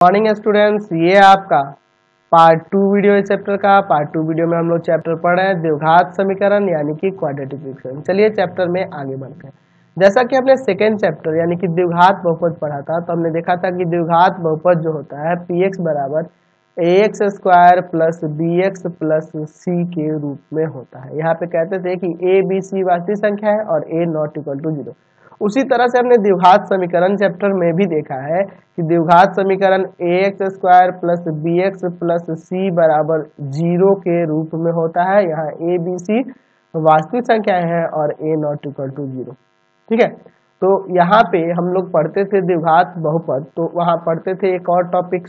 Morning students, ये आपका part 2 video है चैप्टर का। पार्ट 2 वीडियो में हम लोग चैप्टर पढ़ रहे हैं द्विघात समीकरण यानी कि क्वाड्रेटिक इक्वेशन। चलिए चैप्टर में आगे बढ़ते हैं। जैसा कि हमने सेकेंड चैप्टर यानी कि द्विघात बहुपद पढ़ा था, तो हमने देखा था कि द्विघात बहुपद जो होता है px बराबर ax square plus bx plus c के रूप में होता है। यहाँ पे कहते थे कि a b c वास्तविक संख्या है और a नॉट इक्वल टू 0। उसी तरह से हमने द्विघात समीकरण चैप्टर में भी देखा है कि द्विघात समीकरण ax square plus bx plus c बराबर 0 के रूप में होता है। यहाँ a b c वास्तविक संख्याएं हैं और a नॉट इक्वल टू 0। ठीक है, तो यहाँ पे हम लोग पढ़ते थे द्विघात बहुपद, तो वहाँ पढ़ते थे एक और टॉपिक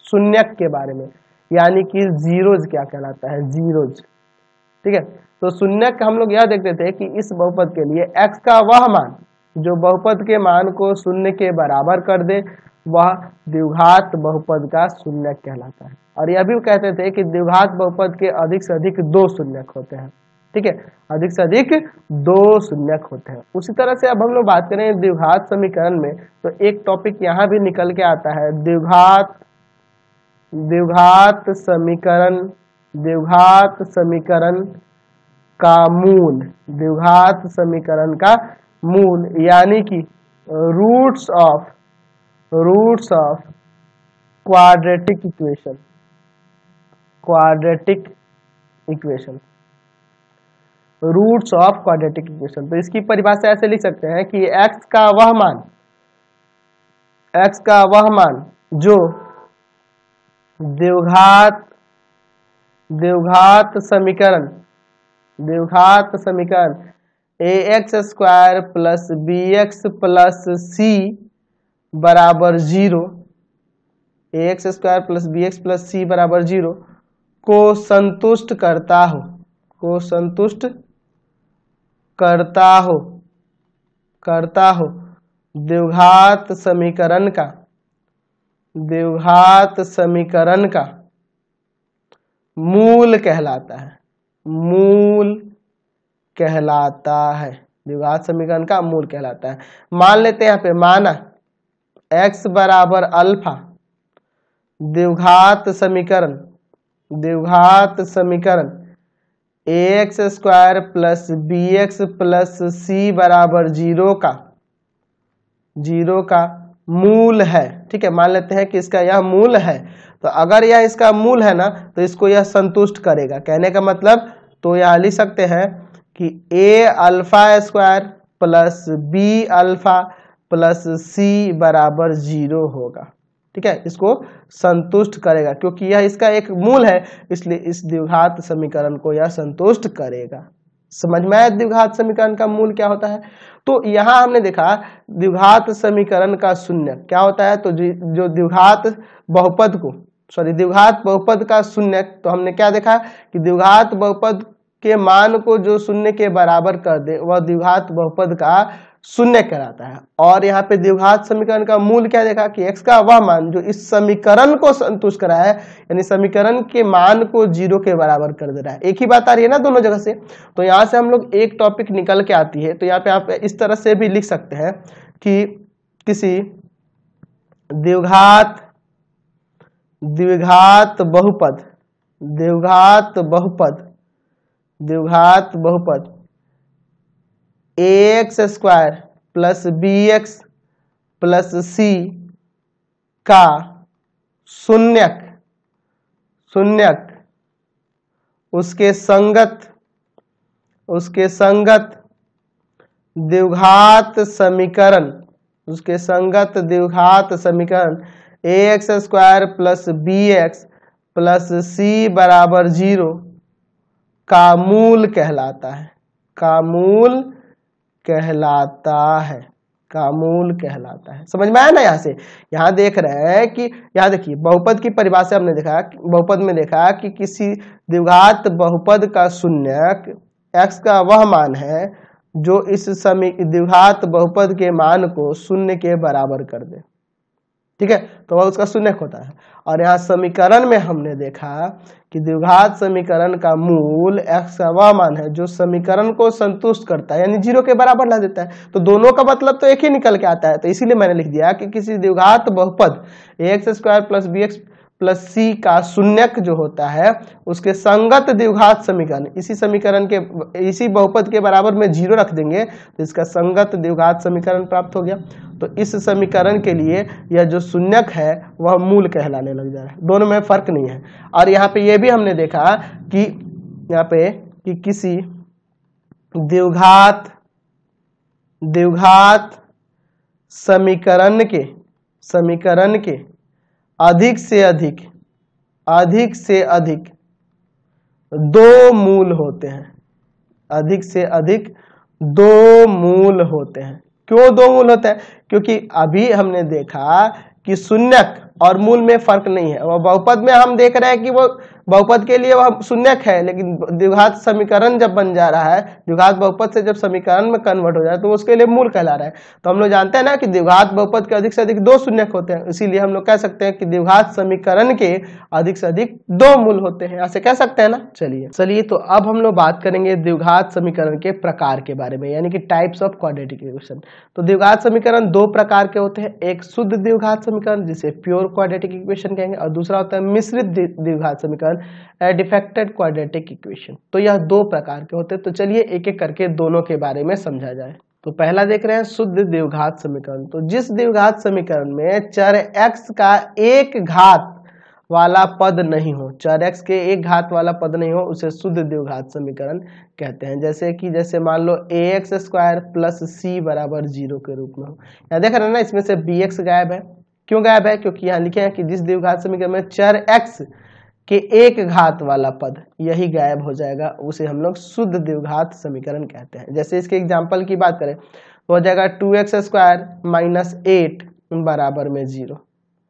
शून्यक के बारे में, यानी कि जीरोज क्या कहलाता है, जीरोज। ठीक है, तो शून्यक हम लोग यह देखते थे कि इस बहुपद के लिए x का वह मान जो बहुपद के मान को शून्य के बराबर कर दे वह द्विघात बहुपद का शून्यक कहलाता है। और यह भी कहते थे कि द्विघात बहुपद के अधिक से अधिक 2 शून्यक होते हैं। ठीक है, अधिक से अधिक 2 शून्यक होते हैं। उसी तरह से अब हम लोग बात करें द्विघात समीकरण में, तो एक टॉपिक यहाँ भी निकल के आता है द्विघात समीकरण का मूल, द्विघात समीकरण का मूल यानी कि roots of quadratic equation, roots of quadratic equation. तो इसकी परिभाषा ऐसे लिख सकते हैं कि x का वह मान जो द्विघात समीकरण ax square plus bx plus c बराबर 0, ax square plus bx plus c बराबर 0 को संतुष्ट करता हो द्विघात समीकरण का मूल कहलाता है। द्विघात समीकरण का मूल कहलाता है। मान लेते हैं यहाँ पे, माना x बराबर अल्फा, द्विघात समीकरण ax square plus bx plus c बराबर 0 का मूल है। ठीक है, मान लेते हैं कि इसका यह मूल है। तो अगर यह इसका मूल है ना, तो इसको यह संतुष्ट करेगा। कहने का मतलब, तो यह लिख सकते हैं कि a alpha square plus b alpha plus c बराबर 0 होगा। ठीक है, इसको संतुष्ट करेगा क्योंकि यह इसका एक मूल है, इसलिए इस द्विघात समीकरण को यह संतुष्ट करेगा। समझ में आया द्विघात समीकरण का मूल क्या होता है। तो यहाँ हमने देखा द्विघात समीकरण का शून्य क्या होता है। तो जो द्विघात बहुपद का शून्य, तो हमने क्या देखा कि द्विघात बहुपद के मान को जो शून्य के बराबर कर दे वह द्विघात बहुपद का शून्य कहलाता है। और यहाँ पे द्विघात समीकरण का मूल क्या देखा कि x का वह मान जो इस समीकरण को संतुष्ट करा है, यानी समीकरण के मान को 0 के बराबर कर दे रहा है। एक ही बात आ रही है ना दोनों जगह से। तो यहाँ से हम लोग एक टॉपिक निकल के आती है। तो यहाँ पे आप इस तरह से भी लिख सकते हैं कि किसी द्विघात बहुपद ax square plus bx plus c का शून्यक उसके संगत द्विघात समीकरण ax square plus bx plus c बराबर 0 का मूल कहलाता है। समझ में आया ना। यहाँ से यहाँ देख रहे हैं कि यहाँ देखिए बहुपद की परिभाषा हमने देखा, बहुपद में देखा कि किसी द्विघात बहुपद का शून्यक x का वह मान है जो इस द्विघात बहुपद के मान को शून्य के बराबर कर दे। ठीक है, तो वह उसका शून्यक होता है। और यहाँ समीकरण में हमने देखा कि द्विघात समीकरण का मूल x का वह मान है जो समीकरण को संतुष्ट करता है, यानी 0 के बराबर ला देता है। तो दोनों का मतलब तो एक ही निकल के आता है, तो इसीलिए मैंने लिख दिया कि किसी द्विघात बहुपद ax² + bx + c का शून्यक जो होता है उसके संगत द्विघात समीकरण, इसी समीकरण के इसी बहुपद के बराबर में 0 रख देंगे तो इसका संगत द्विघात समीकरण प्राप्त हो गया। तो इस समीकरण के लिए यह जो शून्यक है वह मूल कहलाने लग जा रहा है, दोनों में फर्क नहीं है। और यहाँ पे ये भी हमने देखा कि यहाँ पे कि किसी द्विघात समीकरण के अधिक से अधिक दो मूल होते हैं, अधिक से अधिक दो मूल होते हैं। क्यों दो मूल होते हैं? क्योंकि अभी हमने देखा कि शून्यक और मूल में फर्क नहीं है। वह बहुपद में हम देख रहे हैं कि वो बहुपद के लिए वह शून्यक है, लेकिन द्विघात समीकरण जब बन जा रहा है, द्विघात बहुपद से जब समीकरण में कन्वर्ट हो जाए तो उसके लिए मूल कहला रहा है। तो हम लोग जानते हैं ना कि द्विघात बहुपद के अधिक से अधिक दो शून्यक होते हैं, इसीलिए हम लोग कह सकते हैं कि द्विघात समीकरण के अधिक से अधिक दो मूल होते हैं, ऐसे कह सकते हैं ना। चलिए तो अब हम लोग बात करेंगे द्विघात समीकरण के प्रकार के बारे में, यानी कि टाइप्स ऑफ क्वाड्रेटिक इक्वेशन। तो द्विघात समीकरण दो प्रकार के होते हैं, एक शुद्ध द्विघात समीकरण जिसे प्योर क्वाड्रेटिक इक्वेशन कहेंगे, और दूसरा होता है मिश्रित द्विघात समीकरण डिफेक्टेड क्वाड्रेटिक इक्वेशन। तो यह दो प्रकार के होते हैं। तो चलिए एक एक करके दोनों के बारे में समझा जाए। तो पहला देख रहे हैं शुद्ध द्विघात समीकरण। तो जिस द्विघात समीकरण में चर x का एक घात वाला पद नहीं हो, चर x के एक घात वाला पद नहीं हो, उसे शुद्ध द्विघात समीकरण कहते हैं। जैसे मान लो ax² + c = 0 के रूप में हो। यहाँ देख रहे हैं ना, इसमें से bx गायब है। क्यों गायब है? क्योंकि यहाँ लिखे हैं कि जिस द्विघात समीकरण में चर x के एक घात वाला पद यही गायब हो जाएगा, उसे हम लोग शुद्ध द्विघात समीकरण कहते हैं। जैसे इसके एग्जाम्पल की बात करें तो हो जाएगा 2x² - 8 = 0,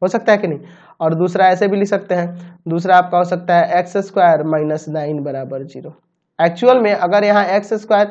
हो सकता है कि नहीं। और दूसरा ऐसे भी लिख सकते हैं, दूसरा आपका हो सकता है x² - 9 = 0। एक्चुअल में अगर यहाँ x²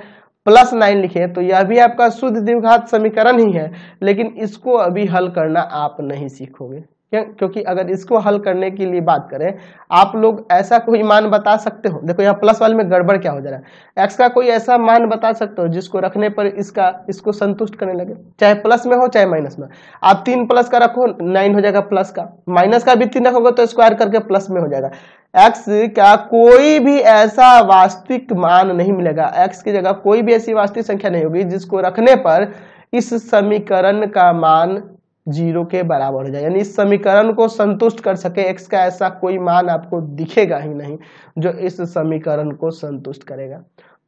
+ 9 लिखे तो यह भी आपका शुद्ध द्विघात समीकरण ही है, लेकिन इसको अभी हल करना आप नहीं सीखोगे। क्योंकि अगर इसको हल करने के लिए बात करें, आप लोग ऐसा कोई मान बता सकते हो, देखो यहाँ प्लस वाले में गड़बड़ क्या हो जा रहा है, x का कोई ऐसा मान बता सकते हो जिसको रखने पर इसको संतुष्ट करने लगे, चाहे प्लस में हो चाहे माइनस में। आप 3 प्लस का रखो 9 हो जाएगा प्लस का, माइनस का भी 3 रखोगे तो स्क्वायर करके प्लस में हो जाएगा। x का कोई भी ऐसा वास्तविक मान नहीं मिलेगा, x की जगह कोई भी ऐसी वास्तविक संख्या नहीं होगी जिसको रखने पर इस समीकरण का मान 0 के बराबर हो जाए, यानी इस समीकरण को संतुष्ट कर सके। x का ऐसा कोई मान आपको दिखेगा ही नहीं जो इस समीकरण को संतुष्ट करेगा।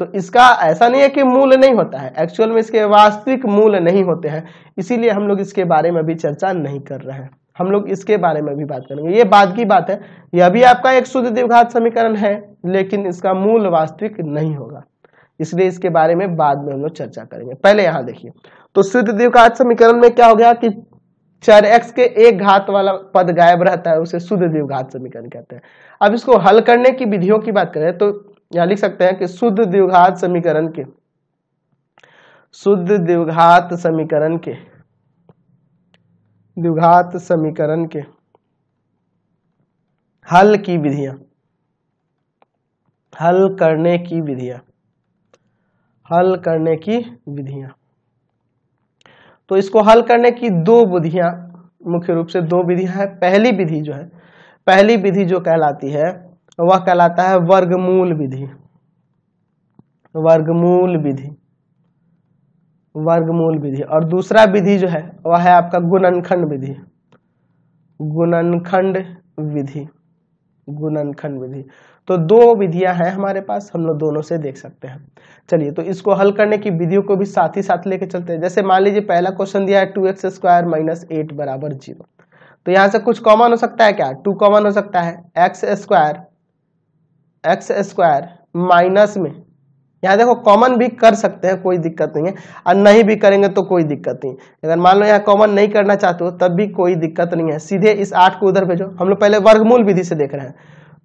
तो इसका ऐसा नहीं है कि मूल नहीं होता है, एक्चुअल में इसके वास्तविक मूल नहीं होते हैं, इसीलिए हम लोग इसके बारे में भी चर्चा नहीं कर रहे हैं। हम लोग इसके बारे में भी बात करेंगे, ये बाद की बात है। यह भी आपका एक शुद्ध द्विघात समीकरण है, लेकिन इसका मूल वास्तविक नहीं होगा, इसलिए इसके बारे में बाद में हम लोग चर्चा करेंगे। पहले यहाँ देखिए, तो शुद्ध द्विघात समीकरण में क्या हो गया कि चर x के एक घात वाला पद गायब रहता है, उसे शुद्ध द्विघात समीकरण कहते हैं। अब इसको हल करने की विधियों की बात करें तो यहाँ लिख सकते हैं कि शुद्ध द्विघात समीकरण के हल करने की विधियां। तो इसको हल करने की दो विधियां, मुख्य रूप से दो विधियां हैं। पहली विधि जो कहलाती है वह कहलाता है वर्गमूल विधि, और दूसरा विधि जो है वह है आपका गुणनखंड विधि। तो दो विधियां हैं हमारे पास, हम लोग दोनों से देख सकते हैं। चलिए तो इसको हल करने की विधियों को भी साथ ही साथ लेके चलते हैं। जैसे मान लीजिए पहला क्वेश्चन दिया है 2x² - 8 = 0। तो यहाँ से कुछ कॉमन हो सकता है क्या? 2 कॉमन हो सकता है, x² माइनस में, यहाँ देखो कॉमन भी कर सकते हैं, कोई दिक्कत नहीं है, और नहीं भी करेंगे तो कोई दिक्कत नहीं। अगर मान लो यहाँ कॉमन नहीं करना चाहते हो तब भी कोई दिक्कत नहीं है, सीधे इस 8 को उधर भेजो। हम लोग पहले वर्गमूल विधि से देख रहे हैं,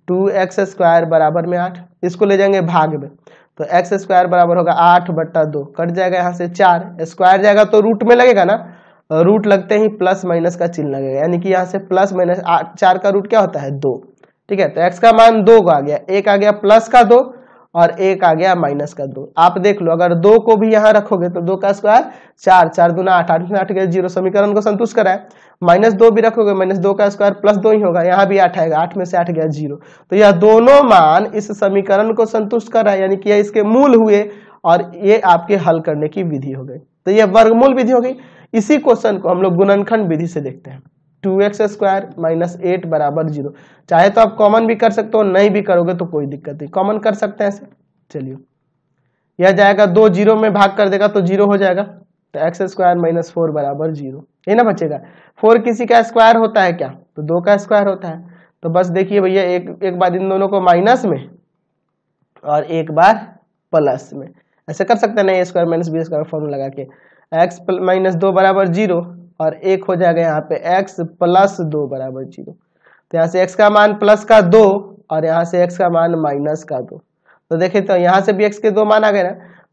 2x² = 8, इसको ले जाएंगे भाग में, तो x² बराबर होगा 8/2, कट जाएगा यहाँ से 4, स्क्वायर जाएगा तो रूट में लगेगा ना, रूट लगते ही प्लस माइनस का चिन्ह लगेगा, यानी कि यहाँ से प्लस माइनस 4 का रूट क्या होता है 2। ठीक है, तो x का मान 2 आ गया, एक आ गया प्लस का 2 और एक आ गया माइनस का 2। आप देख लो अगर 2 को भी यहाँ रखोगे तो 2 का स्क्वायर 4, 4 दूना 8, 8 में 8 गया 0, समीकरण को संतुष्ट कराए। -2 भी रखोगे -2 का स्क्वायर +2 ही होगा, यहाँ भी 8 आएगा, 8 में से 8 गया 0। तो यह दोनों मान इस समीकरण को संतुष्ट कर रहा है, यानी कि यह इसके मूल हुए और ये आपके हल करने की विधि हो गई। तो यह वर्गमूल विधि हो गई। इसी क्वेश्चन को हम लोग गुणनखंड विधि से देखते हैं। 2x² - 8 = 0। चाहे तो आप कॉमन भी कर सकते हो, नहीं भी करोगे तो कोई दिक्कत नहीं, कॉमन कर सकते हैं ऐसे। चलिए यह जाएगा 2 0 में भाग कर देगा तो 0 हो जाएगा, तो x² - 4 = 0, ये ना बचेगा। 4 किसी का स्क्वायर होता है क्या, तो 2 का स्क्वायर होता है। तो बस देखिए भैया एक बार इन दोनों को माइनस में और एक बार प्लस में, ऐसे कर सकते हैं ना, a² - b² फॉर्मूला लगा के। x - 2 = 0 और एक हो जाएगा यहाँ पे x + 2 = 0। तो यहाँ से x का मान प्लस का 2 और यहाँ से x का मान माइनस का 2। तो देखिए तो यहाँ से भी x के 2 मान आ गए ना।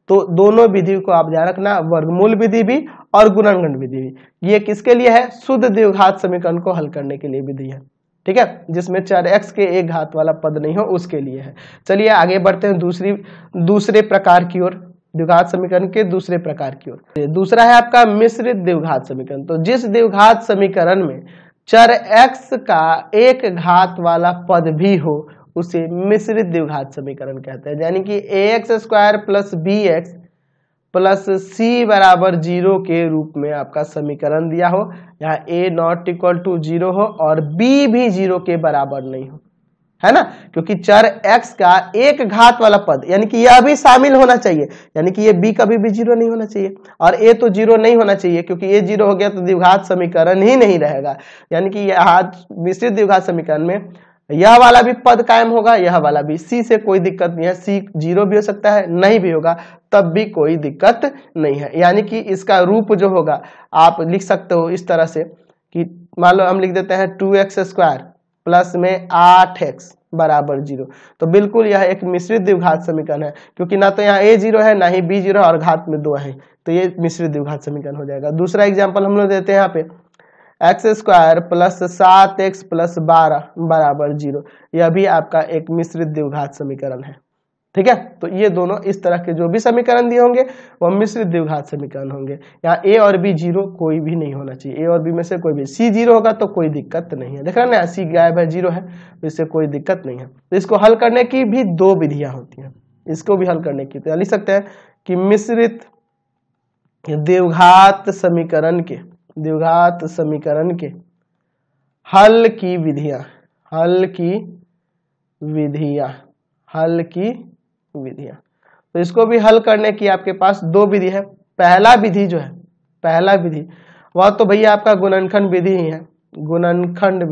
तो दोनों विधि को आप ध्यान रखना, वर्गमूल विधि भी और गुणनखंड विधि भी। ये किसके लिए है, शुद्ध द्विघात समीकरण को हल करने के लिए विधि है। ठीक है, जिसमें चर x के एक घात वाला पद नहीं हो उसके लिए है। चलिए आगे बढ़ते हैं दूसरे प्रकार की ओर, द्विघात समीकरण के दूसरे प्रकार की ओर। दूसरा है आपका मिश्रित द्विघात समीकरण। तो जिस द्विघात समीकरण में चर x का एक घात वाला पद भी हो उसे मिश्रित द्विघात समीकरण कहते हैं। यानी कि ax² + bx + c = 0 के रूप में आपका समीकरण दिया हो, यहाँ a ≠ 0 हो और b भी 0 के बराबर नहीं हो, है ना, क्योंकि चर x का एक घात वाला पद, यानी कि यह भी शामिल होना चाहिए, यानी कि ये b कभी भी 0 नहीं होना चाहिए और a तो 0 नहीं होना चाहिए, क्योंकि a 0 हो गया तो द्विघात समीकरण ही नहीं रहेगा। यानी कि यह मिश्रित द्विघात समीकरण में यह वाला भी पद कायम होगा, यह वाला भी। c से कोई दिक्कत नहीं है, c 0 भी हो सकता है, नहीं भी होगा तब भी कोई दिक्कत नहीं है। यानी कि इसका रूप जो होगा आप लिख सकते हो इस तरह से कि मान लो हम लिख देते हैं 2x² प्लस में 8x = 0। तो बिल्कुल यह एक मिश्रित द्विघात समीकरण है, क्योंकि ना तो यहाँ a 0 है ना ही b 0 और घात में 2 है, तो ये मिश्रित द्विघात समीकरण हो जाएगा। दूसरा एग्जाम्पल हम लोग देते हैं यहाँ पे x² + 7x + 12 = 0। यह भी आपका एक मिश्रित द्विघात समीकरण है। ठीक है, तो ये दोनों इस तरह के जो भी समीकरण दिए होंगे वह मिश्रित द्विघात समीकरण होंगे। यहाँ a और b 0 कोई भी नहीं होना चाहिए, a और b में से कोई भी। c 0 होगा तो कोई दिक्कत नहीं है, देख रहे हैं ना, c गायब है 0 है, तो इससे कोई दिक्कत नहीं है। तो इसको हल करने की भी 2 विधियां होती हैं, इसको भी हल करने की। तो लिख सकते हैं कि मिश्रित द्विघात समीकरण के हल की विधियां। तो इसको भी हल करने की आपके पास 2 विधि है। पहला विधि वह तो भैया आपका गुणनखंड विधि ही है, गुणनखंड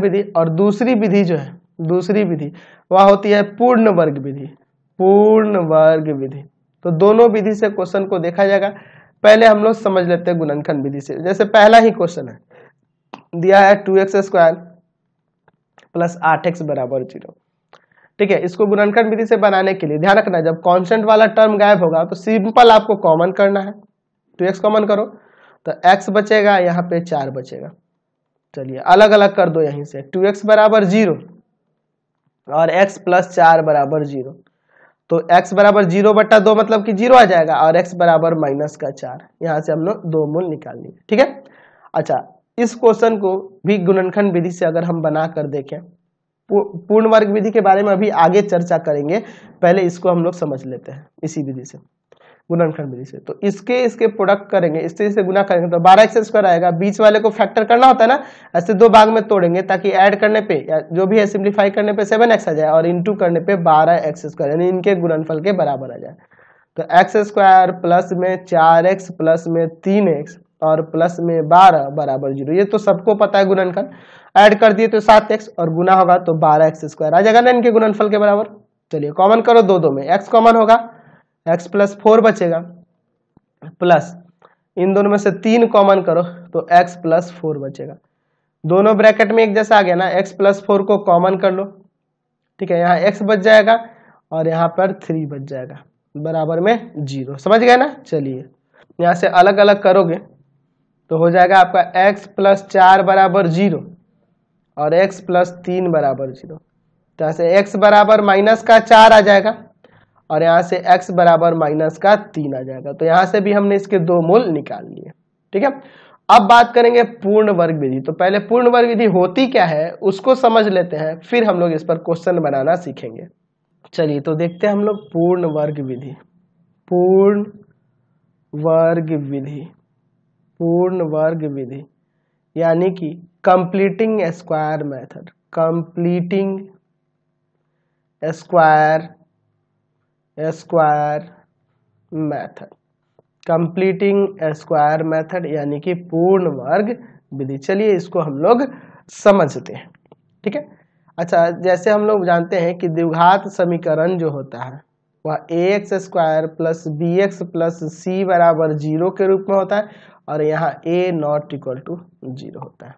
विधि। और दूसरी विधि वह होती है पूर्ण वर्ग विधि। तो दोनों विधि से क्वेश्चन को देखा जाएगा। पहले हम लोग समझ लेते हैं गुणनखंड विधि से। जैसे पहला ही क्वेश्चन है, दिया है 2x² + 8x = 0। ठीक है, इसको गुणनखंड विधि से बनाने के लिए ध्यान रखना, जब कांस्टेंट वाला टर्म गायब होगा तो सिंपल आपको कॉमन करना है। 2x कॉमन करो तो x बचेगा, यहाँ पे 4 बचेगा। चलिए अलग अलग कर दो, यहीं से 2x = 0 और x + 4 = 0। तो x = 0/2 मतलब कि 0 आ जाएगा और x = -4। यहाँ से हम लोग 2 मूल निकाल लिए। ठीक है, अच्छा इस क्वेश्चन को भी गुणनखंड विधि से अगर हम बना कर देखें, पूर्ण वर्ग विधि के बारे में अभी आगे चर्चा करेंगे, पहले इसको हम लोग समझ लेते हैं इसी विधि से, गुणनखंड विधि से। तो इसके प्रोडक्ट करेंगे, इससे गुना करेंगे तो 12x² आएगा। बीच वाले को फैक्टर करना होता है ना, ऐसे 2 भाग में तोड़ेंगे ताकि ऐड करने पे या जो भी है सिंप्लीफाई करने पे 7x आ जाए और इंटू करने पे 12x², यानी इनके गुणनफल के बराबर आ जाए। तो x² प्लस में 4x प्लस में 3x और प्लस में 12 = 0। ये तो सबको पता है गुणनखंड, ऐड कर दिए तो 7x और गुना होगा तो 12x² आ जाएगा ना इनके गुणनफल के बराबर। चलिए कॉमन करो, दो में x कॉमन होगा, x + 4 बचेगा, प्लस इन दोनों में से 3 कॉमन करो तो x + 4 बचेगा। दोनों ब्रैकेट में एक जैसा आ गया ना, x + 4 को कॉमन कर लो। ठीक है, यहाँ x बच जाएगा और यहाँ पर 3 बच जाएगा। बराबर में 0। समझ गए ना। चलिए यहाँ से अलग अलग करोगे तो हो जाएगा आपका x प्लस 4 बराबर 0 और x प्लस 3 बराबर 0। तो यहाँ से x बराबर माइनस का 4 आ जाएगा और यहाँ से x बराबर माइनस का 3 आ जाएगा। तो यहाँ से भी हमने इसके दो मूल निकाल लिए। ठीक है, अब बात करेंगे पूर्ण वर्ग विधि। तो पहले पूर्ण वर्ग विधि होती क्या है उसको समझ लेते हैं, फिर हम लोग इस पर क्वेश्चन बनाना सीखेंगे। चलिए तो देखते हैं हम लोग पूर्ण वर्ग विधि। पूर्ण वर्ग विधि, पूर्ण वर्ग विधि यानी कि completing square method, completing square method, completing square method यानी कि पूर्ण वर्ग विधि। चलिए इसको हम लोग समझते हैं। ठीक है, अच्छा जैसे हम लोग जानते हैं कि द्विघात समीकरण जो होता है वह ax square plus b x plus c बराबर 0 के रूप में होता है और यहाँ a नॉट इक्वल टू 0 होता है।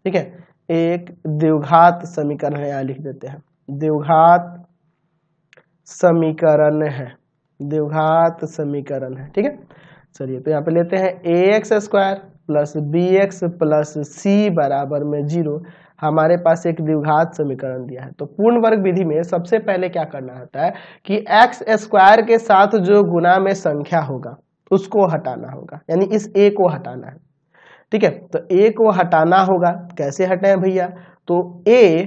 ठीक है, एक द्विघात समीकरण है, यहाँ लिख देते हैं द्विघात समीकरण है, द्विघात समीकरण है। ठीक है, चलिए तो यहाँ पे लेते हैं ax square plus b x plus c बराबर में 0। हमारे पास एक द्विघात समीकरण दिया है। तो पूर्ण वर्ग विधि में सबसे पहले क्या करना होता है कि एक्स स्क्वायर के साथ जो गुना में संख्या होगा उसको हटाना होगा, यानी इस a को हटाना है। ठीक है, तो a को हटाना होगा। कैसे हटाएं भैया, तो a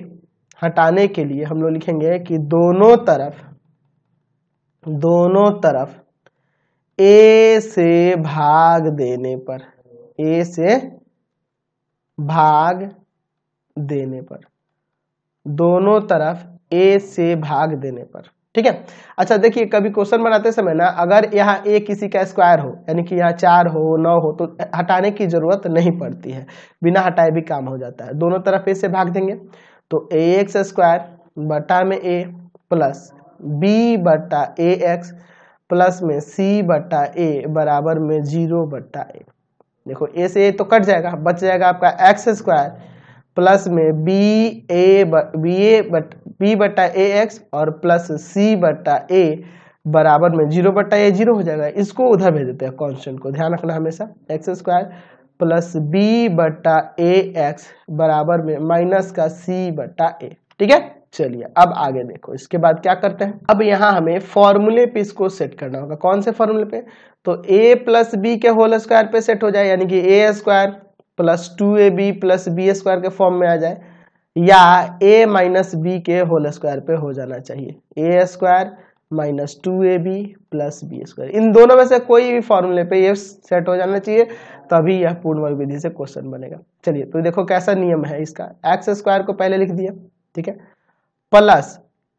हटाने के लिए हम लोग लिखेंगे कि दोनों तरफ a से भाग देने पर, a से भाग देने पर, दोनों तरफ a से भाग देने पर। ठीक है, अच्छा देखिए कभी क्वेश्चन बनाते समय ना अगर यहाँ a किसी का स्क्वायर हो यानी कि यहाँ 4 हो 9 हो तो हटाने की जरूरत नहीं पड़ती है, बिना हटाए भी काम हो जाता है। दोनों तरफ a से भाग देंगे तो ax स्क्वायर बटा में a प्लस b बटा ax प्लस में c बटा a बराबर में 0 बटा a। देखो a से a तो कट जाएगा, बच जाएगा आपका x स्क्वायर प्लस में b बटा ए एक्स और प्लस c बटा a बराबर में 0 बटा a 0 हो जाएगा। इसको उधर भेज देते हैं कांस्टेंट को, ध्यान रखना हमेशा। एक्स स्क्वायर प्लस b बटा ए एक्स बराबर में माइनस का c बटा a। ठीक है, चलिए अब आगे देखो इसके बाद क्या करते हैं। अब यहाँ हमें फॉर्मूले पे इसको सेट करना होगा। कौन से फॉर्मूले पे, तो a प्लस बी के होल स्क्वायर पे सेट हो जाए, यानी कि a square plus 2ab plus b square के फॉर्म में आ जाए, या a माइनस बी के होल स्क्वायर पे हो जाना चाहिए, a square minus 2ab plus b square. इन दोनों में से कोई भी फॉर्मूले पे ये सेट हो जाना चाहिए, तभी यह पूर्ण वर्ग विधि से क्वेश्चन बनेगा। चलिए तो देखो कैसा नियम है इसका। एक्स स्क्वायर को पहले लिख दिया, ठीक है, प्लस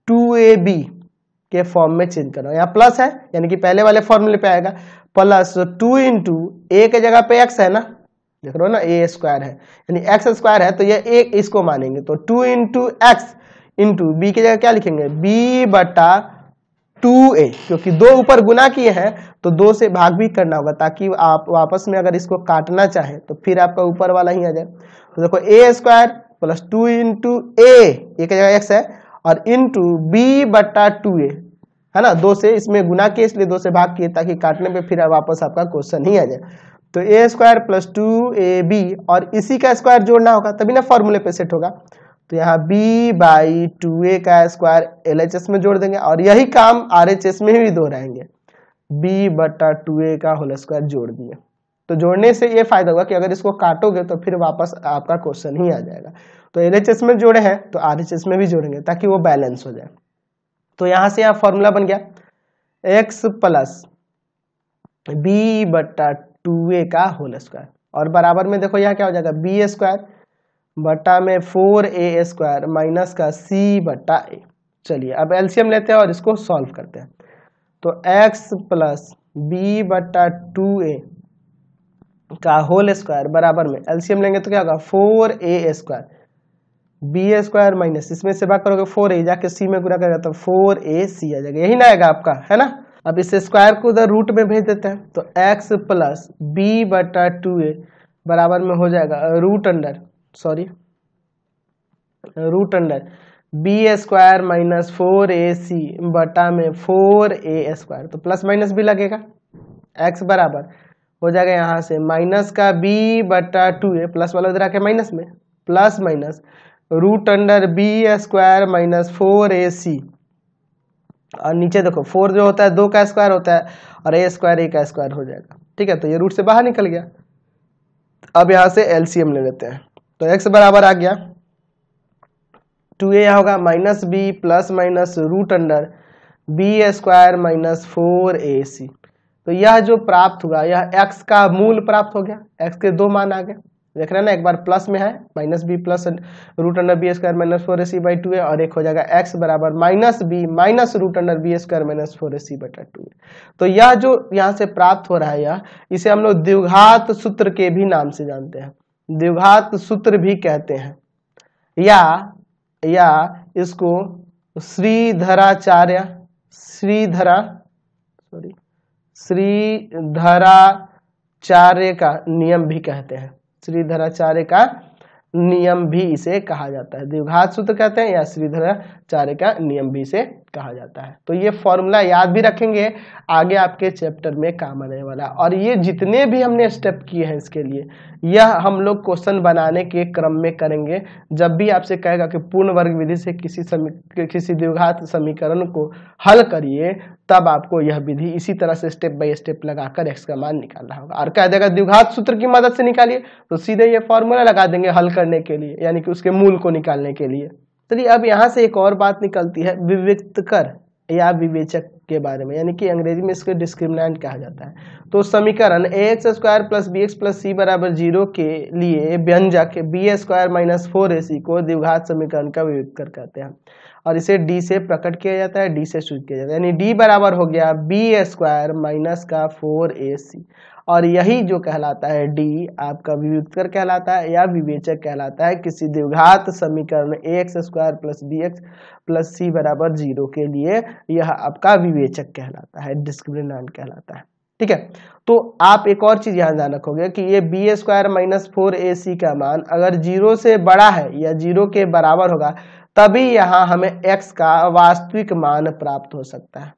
2ab के फॉर्म में चेंज करना, यहाँ प्लस है यानी कि पहले वाले फॉर्मूले पे आएगा, प्लस 2 इंटू ए के जगह पे एक्स है ना, देख रहे हो ना ए स्क्वायर है यानी एक्स स्क्वायर है तो ये एक इसको मानेंगे, तो 2 इंटू एक्स इंटू बी की जगह क्या लिखेंगे, बी बटा 2a, क्योंकि दो ऊपर गुना किए हैं तो 2 से भाग भी करना होगा ताकि आप वापस में अगर इसको काटना चाहे तो फिर आपका ऊपर वाला ही आ जाए। तो देखो ए स्क्वायर प्लस 2 इंटू ए की जगह एक्स है और इंटू बी बटा 2a है ना, 2 से इसमें गुना किए इसलिए 2 से भाग किए ताकि काटने पे फिर वापस आपका क्वेश्चन ही आ जाए। तो ए स्क्वायर प्लस 2ab और इसी का स्क्वायर जोड़ना होगा तभी ना फॉर्मूले पे सेट होगा। तो यहाँ b बाई 2a का स्क्वायर LHS में जोड़ देंगे और यही काम RHS में भी दोहराएंगे, b बटा 2a का होल स्क्वायर जोड़ दिए। तो जोड़ने से ये फायदा होगा कि अगर इसको काटोगे तो फिर वापस आपका क्वेश्चन ही आ जाएगा। तो LHS में जोड़े हैं तो RHS में भी जोड़ेंगे ताकि वो बैलेंस हो जाए। तो यहाँ से यहाँ फॉर्मूला बन गया x प्लस b बटा 2a का होल स्क्वायर और बराबर में देखो यहाँ क्या हो जाएगा, b स्क्वायर बटा में 4a स्क्वायर माइनस का c बटा a। चलिए अब एलसीएम लेते हैं और इसको सॉल्व करते हैं। तो x प्लस b बटा 2a का होल स्क्वायर बराबर में एलसीएम लेंगे तो क्या होगा, 4a square b square minus इसमें से भाग करोगे 4a जाके c में गुणा करेगा तो 4ac आ जाएगा, यही ना आएगा आपका, है ना। अब इस स्क्वायर को उधर रूट में भेज देते हैं तो x प्लस b बटा 2a बराबर में हो जाएगा root under b square minus 4ac बटा में 4a स्क्वायर, तो प्लस माइनस भी लगेगा। x बराबर हो जाएगा यहाँ से माइनस का b बटा 2a, प्लस वाला उधर आके माइनस में, plus minus root under b square minus 4ac, और नीचे देखो 4 जो होता है 2 का स्क्वायर होता है और a स्क्वायर a का स्क्वायर हो जाएगा। ठीक है, तो ये रूट से बाहर निकल गया। अब यहाँ से एलसीएम ले लेते हैं, तो x बराबर आ गया 2a, यहाँ होगा minus b plus minus root under b square minus 4ac। तो यह जो प्राप्त हुआ यह x का मूल प्राप्त हो गया, x के दो मान आ गए, देख रहे हैं ना, एक बार प्लस में है minus b plus root under b square minus 4ac by 2a, और एक हो जाएगा x बराबर minus b minus root under b square minus 4ac बटा 2a। तो यह जो यहाँ से प्राप्त हो रहा है यह, इसे हम लोग द्विघात सूत्र के भी नाम से जानते हैं, द्विघात सूत्र भी कहते हैं, या इसको श्रीधराचार्य का नियम भी कहते हैं, श्रीधराचार्य का नियम भी इसे कहा जाता है, द्विघात सूत्र कहते हैं या श्रीधराचार्य का नियम भी इसे कहा जाता है। तो ये फॉर्मूला याद भी रखेंगे, आगे आपके चैप्टर में काम आने वाला। और ये जितने भी हमने स्टेप किए हैं इसके लिए, यह हम लोग क्वेश्चन बनाने के क्रम में करेंगे। जब भी आपसे कहेगा कि पूर्ण वर्ग विधि से किसी द्विघात समीकरण को हल करिए, तब आपको यह विधि इसी तरह से स्टेप बाय स्टेप लगाकर x का मान निकालना होगा। और कह देगा द्विघात सूत्र की मदद से निकालिए, तो सीधे ये फॉर्मूला लगा देंगे हल करने के लिए, यानी कि उसके मूल को निकालने के लिए। चलिए अब यहाँ से एक और बात निकलती है विविक्तकर या विवेचक के बारे में, यानी कि अंग्रेजी में इसको डिस्क्रिमिनेंट कहा जाता है। तो समीकरण ax square plus b x plus c बराबर 0 के लिए व्यंजक बी स्क्वायर माइनस 4ac को द्विघात समीकरण का विविक्तकर कहते हैं, और इसे d से प्रकट किया जाता है, d से सूचित किया जाता है, यानी d बराबर हो गया बी स्क्वायर माइनस का 4ac, और यही जो कहलाता है d आपका विविक्तकर कहलाता है या विवेचक कहलाता है किसी द्विघात समीकरण ax square plus b x plus c बराबर 0 के लिए, यह आपका विवेचक कहलाता है, डिस्क्रिमिनेंट कहलाता है। ठीक है, तो आप एक और चीज यहाँ ध्यान रखोगे कि ये बी स्क्वायर माइनस 4ac का मान अगर 0 से बड़ा है या 0 के बराबर होगा, तभी यहाँ हमें x का वास्तविक मान प्राप्त हो सकता है।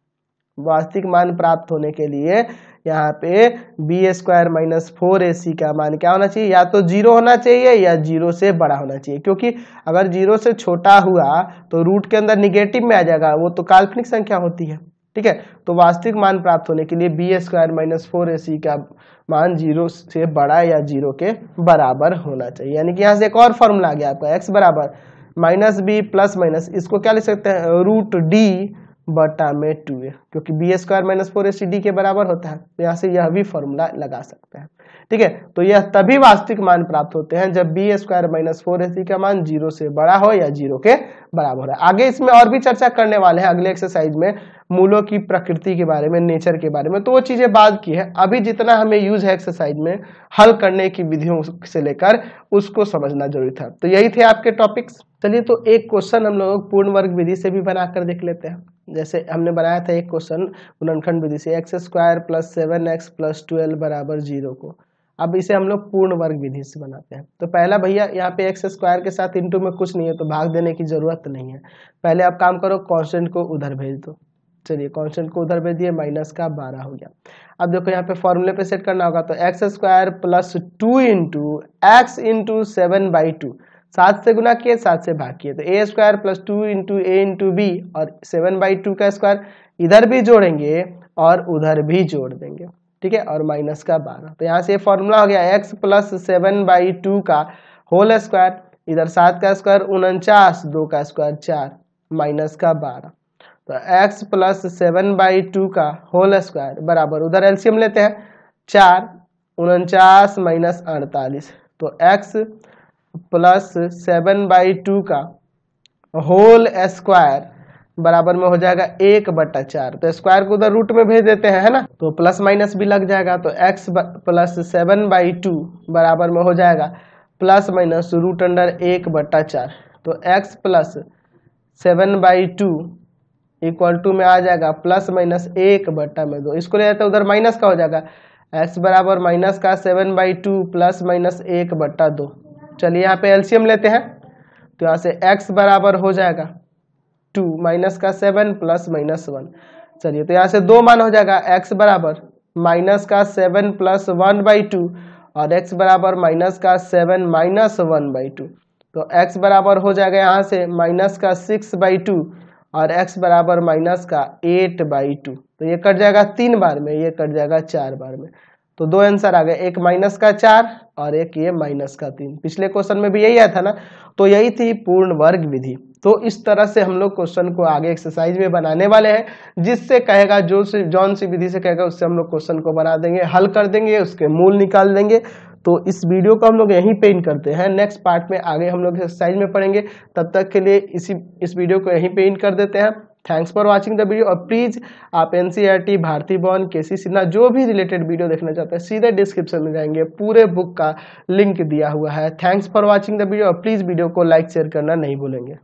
वास्तविक मान प्राप्त होने के लिए यहाँ पे बी स्क्वायर माइनस 4ac का मान क्या होना चाहिए, या तो 0 होना चाहिए या 0 से बड़ा होना चाहिए, क्योंकि अगर 0 से छोटा हुआ तो रूट के अंदर निगेटिव में आ जाएगा, वो तो काल्पनिक संख्या होती है। ठीक है, तो वास्तविक मान प्राप्त होने के लिए बी स्क्वायर माइनस 4ac का मान 0 से बड़ा या 0 के बराबर होना चाहिए। यानी कि यहाँ से एक और फॉर्मूला आ गया आपका, x बराबर माइनस बी प्लस माइनस, इसको क्या लिख सकते हैं, रूट डी बटा में 2a, क्योंकि B square minus 4ac D के बराबर होता है, तो यहाँ से यह भी फॉर्मूला लगा सकते हैं। ठीक है, तो यह तभी वास्तविक मान प्राप्त होते हैं जब बी स्क्वायर माइनस 4ac का मान 0 से बड़ा हो या 0 के बराबर है। आगे इसमें और भी चर्चा करने वाले हैं अगले एक्सरसाइज में, मूलों की प्रकृति के बारे में, नेचर के बारे में, तो वो चीजें बाद की है। अभी जितना हमें यूज है एक्सरसाइज में हल करने की विधियों से लेकर उसको समझना जरूरी था। तो यही थे आपके टॉपिक्स। चलिए, तो एक क्वेश्चन हम लोग पूर्ण वर्ग विधि से भी बनाकर देख लेते हैं। जैसे हमने बनाया था एक क्वेश्चन गुणनखंड विधि से, x square plus 7x plus 12 बराबर 0 को। अब इसे हम लोग पूर्ण वर्ग विधि से बनाते हैं। तो पहला भैया यहाँ पे एक्स स्क्वायर के साथ इंटू में कुछ नहीं है, तो भाग देने की जरूरत नहीं है। पहले आप काम करो, कांस्टेंट को उधर भेज दो। चलिए, कांस्टेंट को उधर भेज दिए, माइनस का 12 हो गया। अब देखो यहाँ पे फॉर्मूले पे सेट करना होगा, तो x square plus 2 into x into 7/2, 7 से गुना किए 7 से भाग किए, तो ए स्क्वायर प्लस 2 इंटू ए इंटू बी, और 7/2 का स्क्वायर इधर भी जोड़ेंगे और उधर भी जोड़ देंगे। ठीक है, और माइनस का 12, तो यहाँ से फॉर्मूला हो गया x प्लस 7/2 का होल स्क्वायर, इधर 7 का स्क्वायर 49, 2 का स्क्वायर 4, माइनस का 12, तो x प्लस 7/2 का होल स्क्वायर बराबर, उधर एलसीएम लेते हैं, 4 49 माइनस 48, तो x प्लस 7/2 का होल स्क्वायर बराबर में हो जाएगा 1/4, तो स्क्वायर को उधर रूट में भेज देते हैं, है ना, तो प्लस माइनस भी लग जाएगा, तो x प्लस 7/2 बराबर में हो जाएगा प्लस माइनस रूट अंडर 1/4, तो x प्लस 7/2 इक्वल टू में आ जाएगा प्लस माइनस 1/2, इसको ले जाते हैं उधर माइनस का हो जाएगा, x बराबर माइनस का 7/2 प्लस माइनस 1/2। चलिए यहाँ पे एलसीएम लेते हैं, तो यहाँ से x बराबर हो जाएगा 2 माइनस का 7 प्लस माइनस 1। चलिए तो यहाँ से दो मान हो जाएगा, x बराबर माइनस का 7 प्लस 1/2 और x बराबर माइनस का 7 माइनस 1/2। तो x बराबर हो जाएगा यहाँ से माइनस का 6/2 और x बराबर माइनस का 8/2। तो ये कट जाएगा 3 बार में, ये कट जाएगा 4 बार में। तो दो आंसर आ गए, एक माइनस का 4 और एक ये माइनस का 3। पिछले क्वेश्चन में भी यही आया था ना, तो यही थी पूर्ण वर्ग विधि। तो इस तरह से हम लोग क्वेश्चन को आगे एक्सरसाइज में बनाने वाले हैं, जिससे कहेगा जौन सी विधि से कहेगा उससे हम लोग क्वेश्चन को बना देंगे, हल कर देंगे, उसके मूल निकाल देंगे। तो इस वीडियो को हम लोग यहीं पे एंड करते हैं। नेक्स्ट पार्ट में आगे हम लोग एक्सरसाइज में पढ़ेंगे, तब तक के लिए इस वीडियो को यहीं पे एंड कर देते हैं। Thanks for watching the video. और प्लीज आप एनसीईआरटी, भारती भवन, केसी सिन्हा जो भी रिलेटेड वीडियो देखना चाहते हैं सीधे डिस्क्रिप्शन में जाएंगे, पूरे बुक का लिंक दिया हुआ है। Thanks for watching the video और प्लीज वीडियो को लाइक शेयर करना नहीं भूलेंगे।